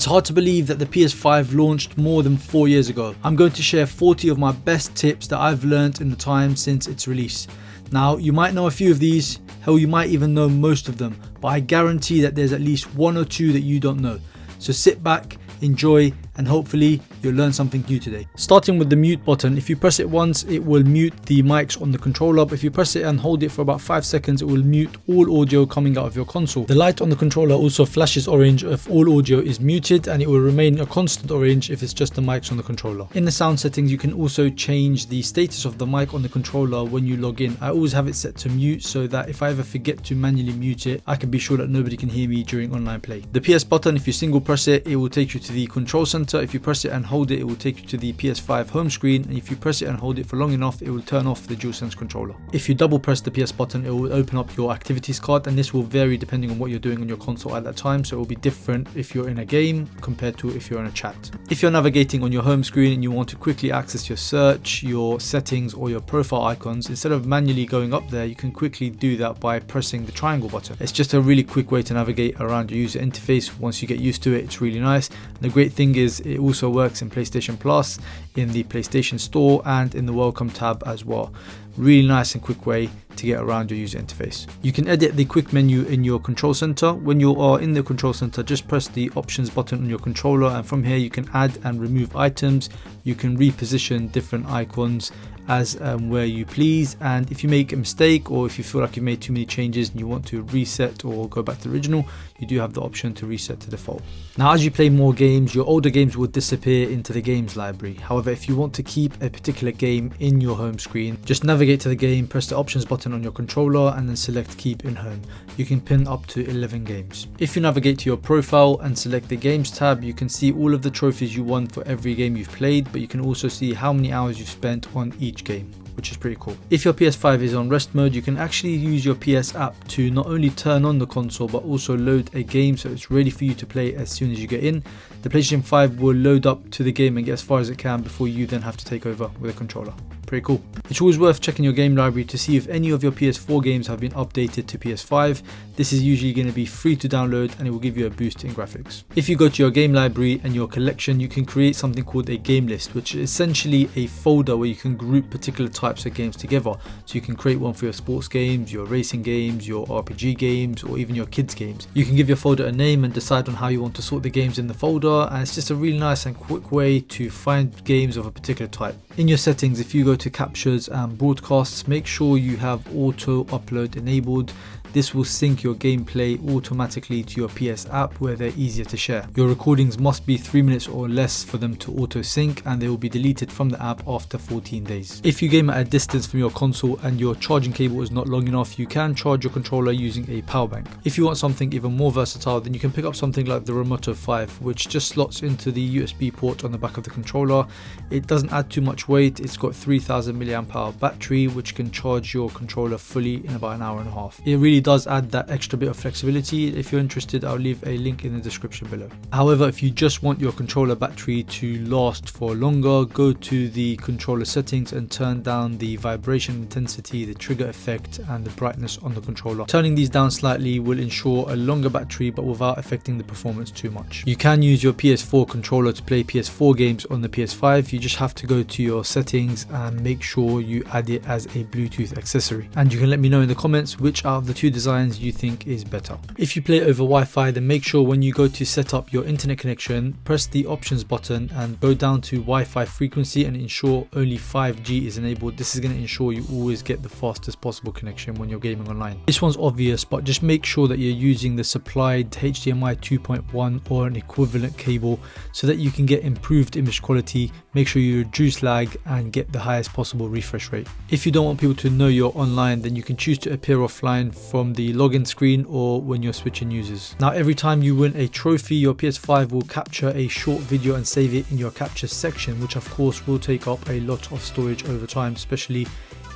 It's hard to believe that the PS5 launched more than 4 years ago. I'm going to share 40 of my best tips that I've learned in the time since its release. Now, you might know a few of these, hell you might even know most of them, but I guarantee that there's at least one or two that you don't know. So sit back, enjoy, and hopefully you'll learn something new today. Starting with the mute button, if you press it once, it will mute the mics on the controller, but if you press it and hold it for about 5 seconds, it will mute all audio coming out of your console. The light on the controller also flashes orange if all audio is muted, and it will remain a constant orange if it's just the mics on the controller. In the sound settings, you can also change the status of the mic on the controller when you log in. I always have it set to mute so that if I ever forget to manually mute it, I can be sure that nobody can hear me during online play. The PS button, if you single press it, it will take you to the control center. If you press it and hold it, it will take you to the PS5 home screen, and if you press it and hold it for long enough, it will turn off the DualSense controller. If you double press the PS button, it will open up your activities card, and this will vary depending on what you're doing on your console at that time, so it will be different if you're in a game compared to if you're in a chat. If you're navigating on your home screen and you want to quickly access your search, your settings, or your profile icons, instead of manually going up there, you can quickly do that by pressing the triangle button. It's just a really quick way to navigate around your user interface. Once you get used to it, it's really nice. And the great thing is it also works in PlayStation Plus, in the PlayStation Store, and in the Welcome tab as well. Really nice and quick way to get around your user interface. You can edit the quick menu in your control center. When you are in the control center, just press the options button on your controller, and from here you can add and remove items. You can reposition different icons as where you please, and if you make a mistake or if you feel like you've made too many changes and you want to reset or go back to the original, you do have the option to reset to default. Now, as you play more games, your older games will disappear into the games library. However, if you want to keep a particular game in your home screen, just navigate to the game, press the options button on your controller, and then select keep in home. You can pin up to 11 games. If you navigate to your profile and select the games tab, you can see all of the trophies you won for every game you've played, but you can also see how many hours you've spent on each game, which is pretty cool. If your PS5 is on rest mode, you can actually use your PS app to not only turn on the console but also load a game so it's ready for you to play as soon as you get in. The PlayStation 5 will load up to the game and get as far as it can before you then have to take over with a controller. Pretty cool. It's always worth checking your game library to see if any of your PS4 games have been updated to PS5. This is usually going to be free to download, and it will give you a boost in graphics. If you go to your game library and your collection, you can create something called a game list, which is essentially a folder where you can group particular types of games together. So you can create one for your sports games, your racing games, your RPG games, or even your kids games. You can give your folder a name and decide on how you want to sort the games in the folder, and it's just a really nice and quick way to find games of a particular type. In your settings, if you go to captures and broadcasts, make sure you have auto upload enabled. This will sync your gameplay automatically to your PS app where they're easier to share. Your recordings must be 3 minutes or less for them to auto sync, and they will be deleted from the app after 14 days. If you game at a distance from your console and your charging cable is not long enough, you can charge your controller using a power bank. If you want something even more versatile, then you can pick up something like the Remoto 5, which just slots into the USB port on the back of the controller. It doesn't add too much weight. It's got 3000 mAh battery, which can charge your controller fully in about an hour and a half. It really does add that extra bit of flexibility. If you're interested, I'll leave a link in the description below. However, if you just want your controller battery to last for longer, go to the controller settings and turn down the vibration intensity, the trigger effect, and the brightness on the controller. Turning these down slightly will ensure a longer battery but without affecting the performance too much. You can use your PS4 controller to play PS4 games on the PS5. You just have to go to your settings and make sure you add it as a Bluetooth accessory. And you can let me know in the comments which out of the two designs you think is better. If you play over Wi-Fi, then make sure when you go to set up your internet connection, press the options button and go down to Wi-Fi frequency and ensure only 5G is enabled. This is going to ensure you always get the fastest possible connection when you're gaming online. This one's obvious, but just make sure that you're using the supplied HDMI 2.1 or an equivalent cable so that you can get improved image quality. Make sure you reduce lag and get the highest possible refresh rate. If you don't want people to know you're online, then you can choose to appear offline from the login screen or when you're switching users. Now, every time you win a trophy, your PS5 will capture a short video and save it in your capture section, which of course will take up a lot of storage over time, especially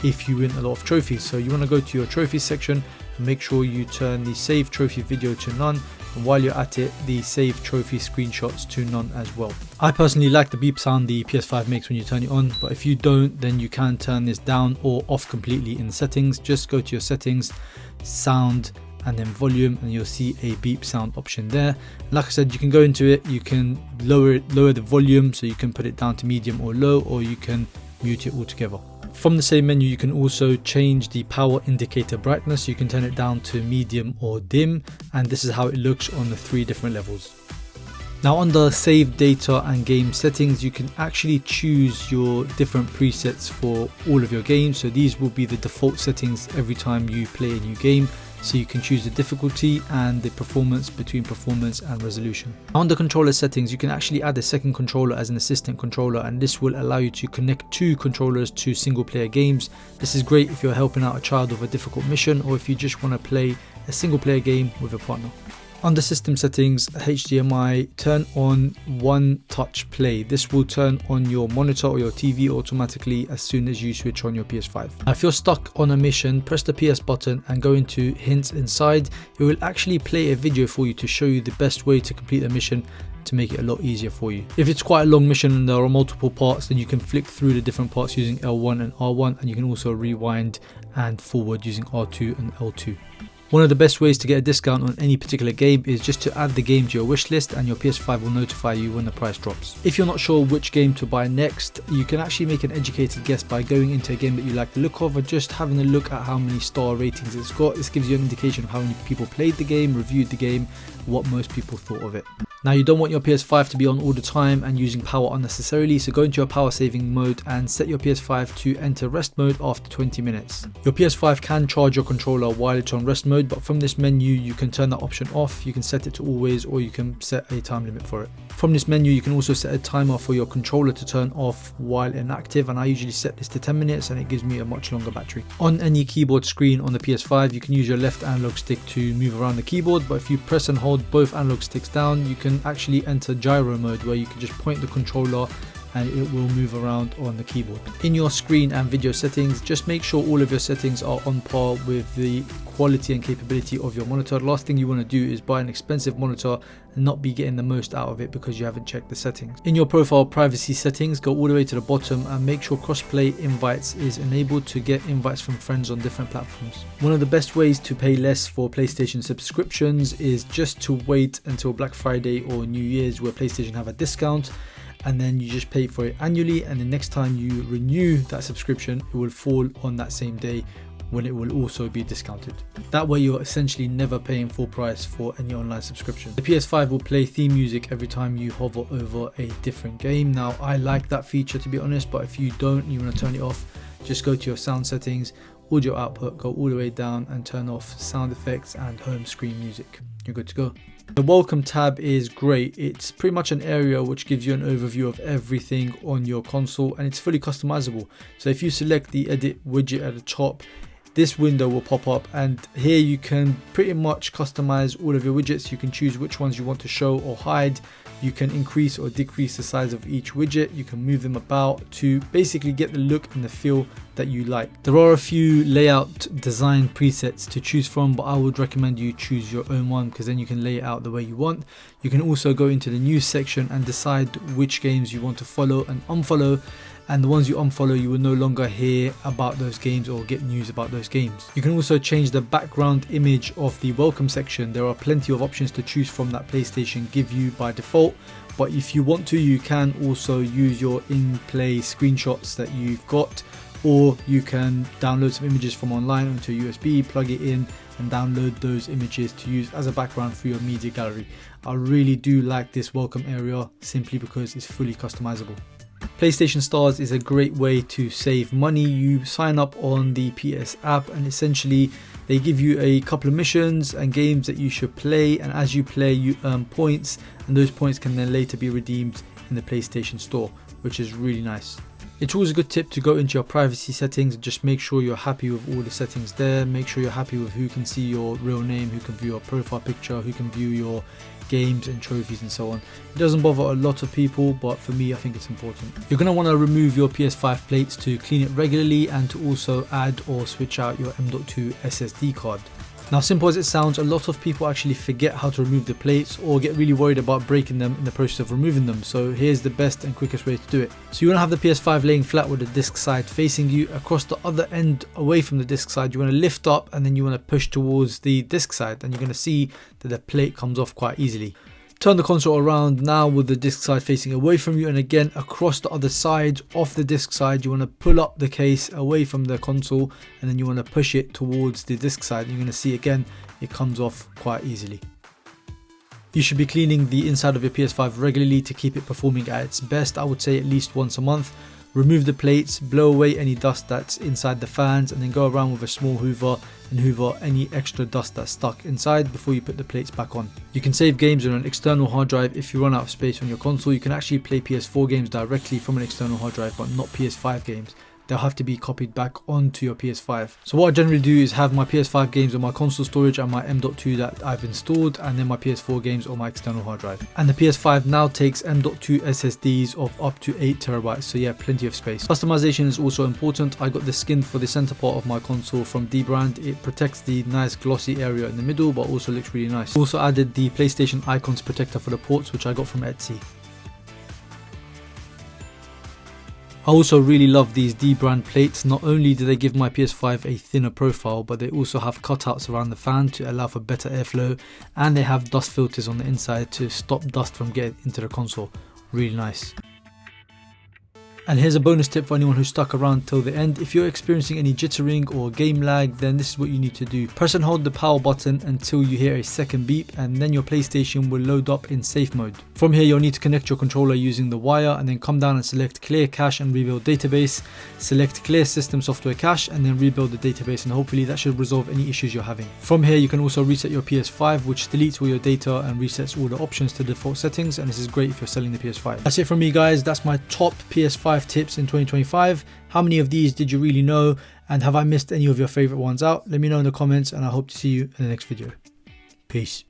if you win a lot of trophies. So you want to go to your trophy section and make sure you turn the save trophy video to none, and while you're at it, the save trophy screenshots to none as well. I personally like the beep sound the PS5 makes when you turn it on, but if you don't, then you can turn this down or off completely in the settings. Just go to your settings, sound, and then volume, and you'll see a beep sound option there. Like I said, you can go into it, you can lower the volume, so you can put it down to medium or low, or you can mute it altogether. From the same menu, you can also change the power indicator brightness. You can turn it down to medium or dim, and this is how it looks on the 3 different levels. Now under save data and game settings, you can actually choose your different presets for all of your games. So these will be the default settings every time you play a new game. So you can choose the difficulty and the performance between performance and resolution. Under controller settings, you can actually add a second controller as an assistant controller, and this will allow you to connect 2 controllers to single player games. This is great if you're helping out a child with a difficult mission, or if you just want to play a single player game with a partner. Under system settings, HDMI, turn on one touch play. This will turn on your monitor or your TV automatically as soon as you switch on your PS5. Now, if you're stuck on a mission, press the PS button and go into hints inside. It will actually play a video for you to show you the best way to complete the mission, to make it a lot easier for you. If it's quite a long mission and there are multiple parts, then you can flick through the different parts using L1 and R1, and you can also rewind and forward using R2 and L2. One of the best ways to get a discount on any particular game is just to add the game to your wish list, and your PS5 will notify you when the price drops. If you're not sure which game to buy next, you can actually make an educated guess by going into a game that you like the look of, or just having a look at how many star ratings it's got. This gives you an indication of how many people played the game, reviewed the game, what most people thought of it. Now, you don't want your PS5 to be on all the time and using power unnecessarily, so go into your power saving mode and set your PS5 to enter rest mode after 20 minutes. Your PS5 can charge your controller while it's on rest mode, but from this menu you can turn that option off. You can set it to always, or you can set a time limit for it. From this menu you can also set a timer for your controller to turn off while inactive, and I usually set this to 10 minutes and it gives me a much longer battery. On any keyboard screen on the PS5, you can use your left analog stick to move around the keyboard, but if you press and hold both analog sticks down, you can actually enter gyro mode, where you can just point the controller and it will move around on the keyboard. In your screen and video settings, just make sure all of your settings are on par with the quality and capability of your monitor. The last thing you want to do is buy an expensive monitor and not be getting the most out of it because you haven't checked the settings. In your profile privacy settings, go all the way to the bottom and make sure crossplay invites is enabled to get invites from friends on different platforms. One of the best ways to pay less for PlayStation subscriptions is just to wait until Black Friday or New Year's, where PlayStation have a discount, and then you just pay for it annually, and the next time you renew that subscription, it will fall on that same day when it will also be discounted. That way you're essentially never paying full price for any online subscription. The PS5 will play theme music every time you hover over a different game. Now, I like that feature, to be honest, but if you don't, you want to turn it off, just go to your sound settings, audio output, go all the way down and turn off sound effects and home screen music. You're good to go. The welcome tab is great. It's pretty much an area which gives you an overview of everything on your console, and it's fully customizable. So if you select the edit widget at the top, this window will pop up, and here you can pretty much customize all of your widgets. You can choose which ones you want to show or hide. You can increase or decrease the size of each widget. You can move them about to basically get the look and the feel that you like. There are a few layout design presets to choose from, but I would recommend you choose your own one, because then you can lay it out the way you want. You can also go into the news section and decide which games you want to follow and unfollow, and the ones you unfollow, you will no longer hear about those games or get news about those games. You can also change the background image of the welcome section. There are plenty of options to choose from that PlayStation give you by default, but if you want to, you can also use your in-play screenshots that you've got, or you can download some images from online onto a USB, plug it in and download those images to use as a background for your media gallery. I really do like this welcome area simply because it's fully customizable. PlayStation Stars is a great way to save money. You sign up on the PS app and essentially they give you a couple of missions and games that you should play, and as you play you earn points, and those points can then later be redeemed in the PlayStation Store, which is really nice. It's always a good tip to go into your privacy settings and just make sure you're happy with all the settings there. Make sure you're happy with who can see your real name, who can view your profile picture, who can view your games and trophies and so on. It doesn't bother a lot of people, but for me I think it's important. You're going to want to remove your PS5 plates to clean it regularly, and to also add or switch out your M.2 SSD card. Now, simple as it sounds, a lot of people actually forget how to remove the plates or get really worried about breaking them in the process of removing them. So here's the best and quickest way to do it. So you want to have the PS5 laying flat with the disc side facing you. Across the other end away from the disc side, you want to lift up and then you want to push towards the disc side, and you're going to see that the plate comes off quite easily. Turn the console around now with the disc side facing away from you, and again across the other side of the disc side you want to pull up the case away from the console and then you want to push it towards the disc side. You're going to see again it comes off quite easily. You should be cleaning the inside of your PS5 regularly to keep it performing at its best. I would say at least once a month. Remove the plates, blow away any dust that's inside the fans, and then go around with a small hoover and hoover any extra dust that's stuck inside before you put the plates back on. You can save games on an external hard drive if you run out of space on your console. You can actually play PS4 games directly from an external hard drive, but not PS5 games. They'll have to be copied back onto your PS5. So what I generally do is have my PS5 games on my console storage and my M.2 that I've installed, and then my PS4 games on my external hard drive. And the PS5 now takes M.2 SSDs of up to 8 terabytes, so yeah, plenty of space. Customization is also important. I got the skin for the center part of my console from Dbrand. It protects the nice glossy area in the middle, but also looks really nice. Also added the PlayStation icons protector for the ports, which I got from Etsy. I also really love these Dbrand plates. Not only do they give my PS5 a thinner profile, but they also have cutouts around the fan to allow for better airflow, and they have dust filters on the inside to stop dust from getting into the console. Really nice. And here's a bonus tip for anyone who stuck around till the end. If you're experiencing any jittering or game lag, then this is what you need to do. Press and hold the power button until you hear a second beep, and then your PlayStation will load up in safe mode. From here you'll need to connect your controller using the wire, and then come down and select clear cache and rebuild database. Select clear system software cache and then rebuild the database, and hopefully that should resolve any issues you're having. From here you can also reset your PS5, which deletes all your data and resets all the options to default settings, and this is great if you're selling the PS5. That's it from me guys. That's my top PS5 tips in 2025. How many of these did you really know, and have I missed any of your favorite ones out? Let me know in the comments, and I hope to see you in the next video. Peace.